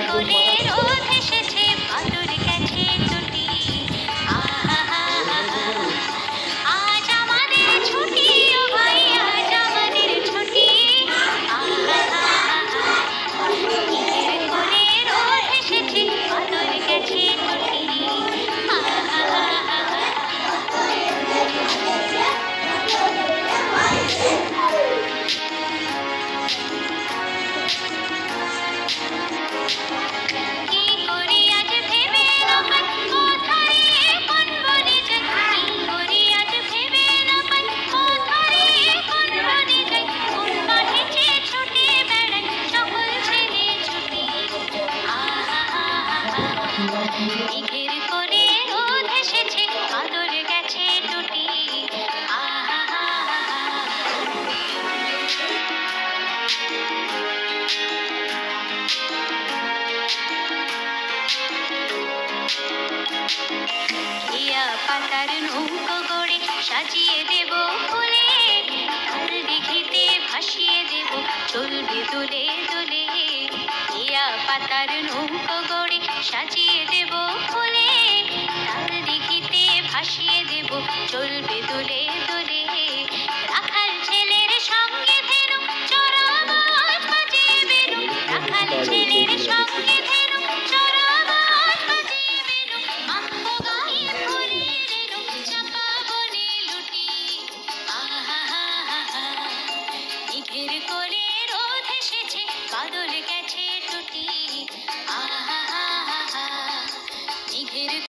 করে রোদ এসেছে বাদর গেছে ছুটি আজ আমাদের ছুটি ও ভাই আজ আমাদের ছুটি করে রোদ এসেছে বাদর গেছে ছুটি মেঘের করে রোদ এসেছে বাদর গেছে টুটি ইয়া পাতার নৌকো গড়ে সাজিয়ে দেব ফুলে তার দিঘিতে ভাসিয়ে দেব চলবে দুলে দুলে ইয়া পাতার নৌকো গড়ে সাজিয়ে দেব ফুলে তার দিঘিতে ভাসিয়ে দেব চলবে দুলে দুলে